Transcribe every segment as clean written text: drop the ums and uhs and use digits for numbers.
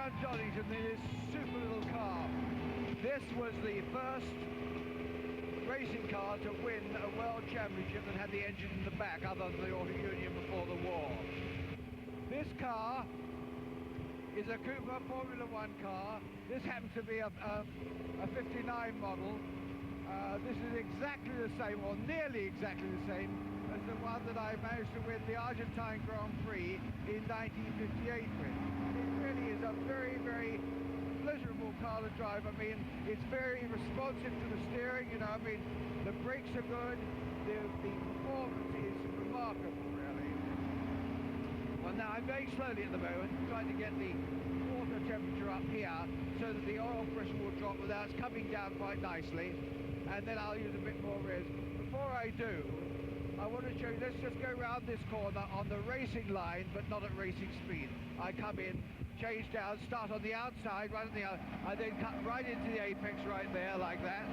around Donington in this super little car. This was the first racing car to win a world championship that had the engine in the back, other than the Auto Union before the war. This car is a Cooper Formula One car. This happens to be a 59 model. This is exactly the same, or nearly exactly the same, as the one that I managed to win the Argentine Grand Prix in 1958 with. It really is a very, very pleasurable car to drive. I mean, it's very responsive to the steering, you know, I mean, the brakes are good, the performance is remarkable, really. Well, now I'm going slowly at the moment, trying to get the water temperature up here so that the oil pressure will drop without it's coming down quite nicely, and then I'll use a bit more res. Before I do, I want to show you, let's just go around this corner on the racing line, but not at racing speed. I come in, change down, start on the outside, right on the out, I then cut right into the apex right there, like that.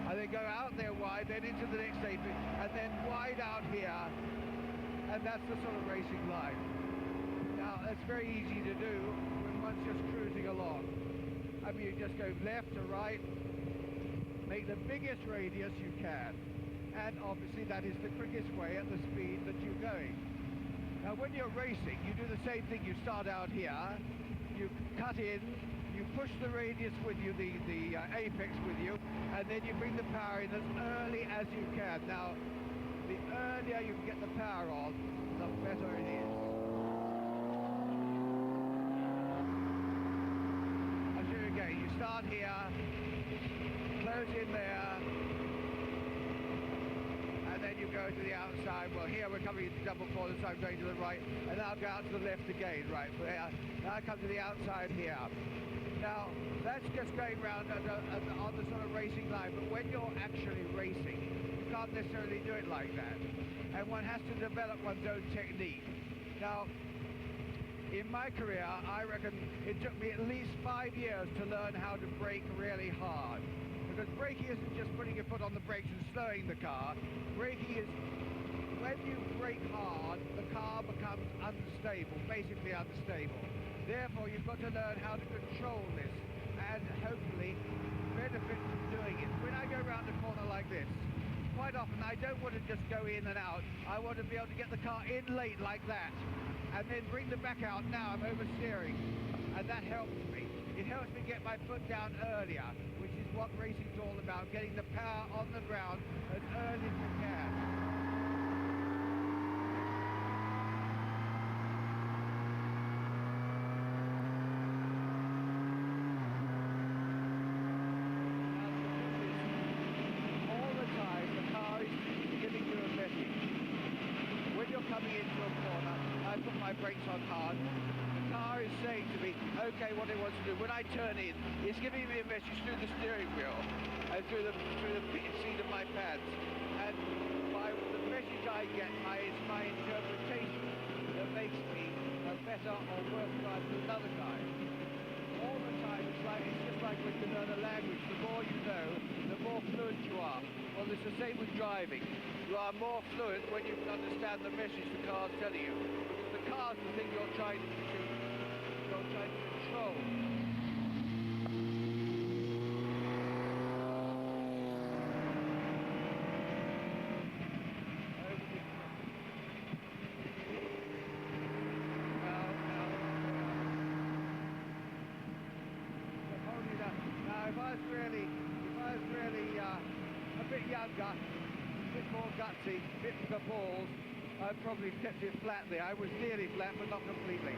I then go out there wide, then into the next apex, and then wide out here, and that's the sort of racing line. Now, that's very easy to do when one's just cruising along. I mean, you just go left to right, make the biggest radius you can. And obviously that is the quickest way at the speed that you're going. Now when you're racing, you do the same thing. You start out here, you cut in, you push the radius with you, the apex with you, and then you bring the power in as early as you can. Now, the earlier you can get the power on, the better it is. I'll show you again. You start here, close in there, and then you go to the outside. Well, here we're coming into double corner, so I'm going to the right, and I'll go out to the left again, right there. Now I come to the outside here. Now, that's just going round on the sort of racing line, but when you're actually racing, you can't necessarily do it like that. And one has to develop one's own technique. Now, in my career, I reckon it took me at least 5 years to learn how to brake really hard. Because braking isn't just putting your foot on the brakes and slowing the car. Braking is, when you brake hard, the car becomes unstable, basically unstable. Therefore, you've got to learn how to control this and hopefully benefit from doing it. When I go around a corner like this, quite often I don't want to just go in and out. I want to be able to get the car in late like that and then bring the back out. Now I'm oversteering, and that helps me. It helps me get my foot down earlier, which is what racing's all about, getting the power on the ground as early as you can. All the time, the car is giving you a message. When you're coming into a corner, I put my brakes on hard. The car is saying to me, okay, what it wants to do. When I turn in, it's giving me a message through the steering wheel and through the seat of my pants. And by the message I get, it's my interpretation that makes me a better or worse driver than another guy. All the time, it's just like when you learn a language. The more you know, the more fluent you are. Well, it's the same with driving. You are more fluent when you can understand the message the car's telling you. Because the car's the thing you're trying to control. Now, if I was really a bit younger, a bit more gutsy, a bit bigger balls, I'd probably kept it flat there. I was nearly flat, but not completely.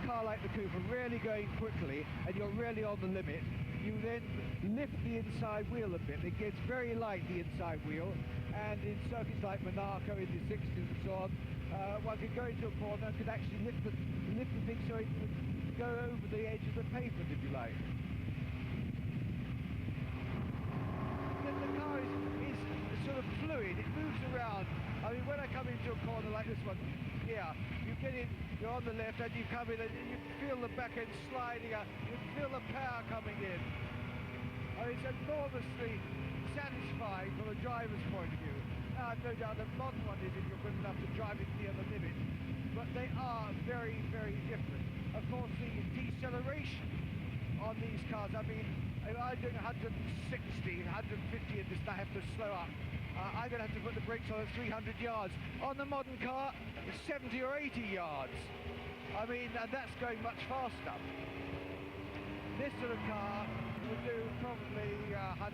Car like the Cooper, really going quickly, and you're really on the limit, you then lift the inside wheel a bit. It gets very light, the inside wheel, and in circuits like Monaco in the 60s and so on, one could go into a corner and could actually lift the thing so it would go over the edge of the pavement, if you like. The car is sort of fluid, it moves around. I mean, when I come into a corner like this one here, you get in, you're on the left and you come in and you feel the back end sliding out, you feel the power coming in. I mean, it's enormously satisfying from a driver's point of view. Now, I've no doubt the modern one is if you're good enough to drive it near the limit, but they are very, very different. Of course, the deceleration on these cars, I mean, if I'm doing 160, 150 in this, and I have to slow up. I'm going to have to put the brakes on at 300 yards. On the modern car, 70 or 80 yards. I mean, and that's going much faster. This sort of car would do probably 155,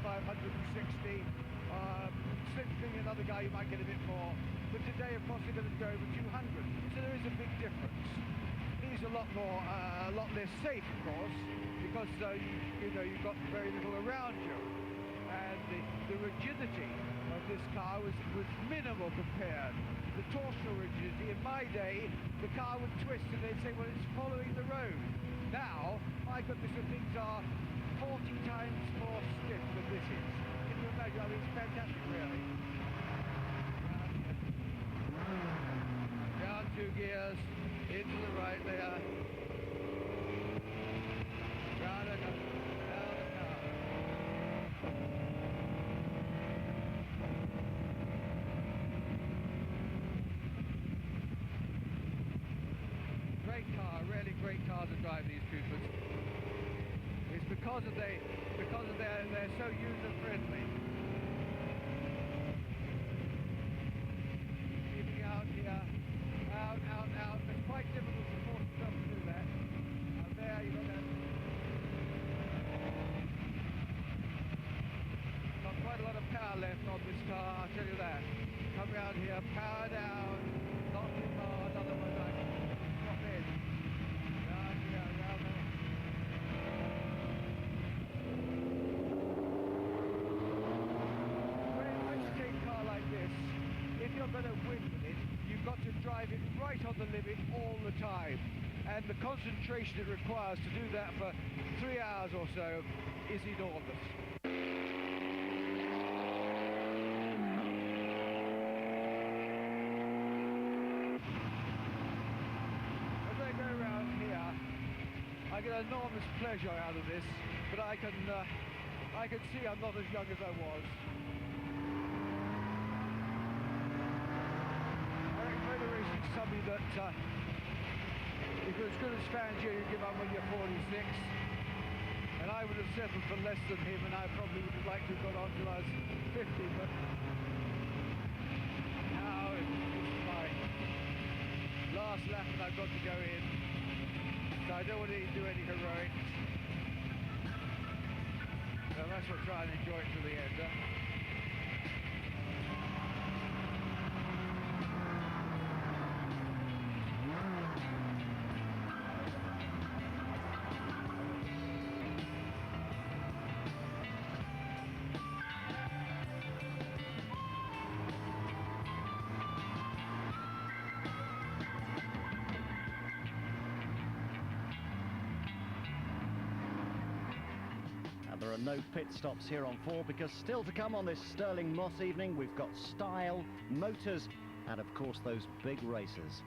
160. Slipping another guy, you might get a bit more. But today, of course, they're going to go over 200. So there is a big difference. These are a lot more, a lot less safe, of course, because you know, you've got very little around you. And the rigidity of this car was minimal compared. The torsional rigidity, in my day, the car would twist and they'd say, well, it's following the road. Now, my goodness, the things are 40 times more stiff than this is. Can you imagine? I mean, it's fantastic, really. Down 2 gears, into the right there. Round and up. Great car, really great car to drive, these Coopers. It's because they're so user friendly. Keeping out here, out. It's quite difficult to force yourself to do that. There you got that. Got quite a lot of power left on this car, I'll tell you that. Come round here, power down, not too hard, otherwise I can drop in. Round here, round there. When you take a car like this, if you're going to win with it, you've got to drive it right on the limit all the time. And the concentration it requires to do that for 3 hours or so is enormous. I get enormous pleasure out of this, but I can see I'm not as young as I was. I reckon motor racing is something that if you're as good as Fangio, you give up when you're 46. And I would have settled for less than him, and I probably would have liked to have gone on till I was 50, but now it's my last lap and I've got to go in. So I don't want to do any heroics. So I might as well try and enjoy it to the end. There are no pit stops here on 4 because still to come on this Stirling Moss evening, we've got style, motors, and of course those big races.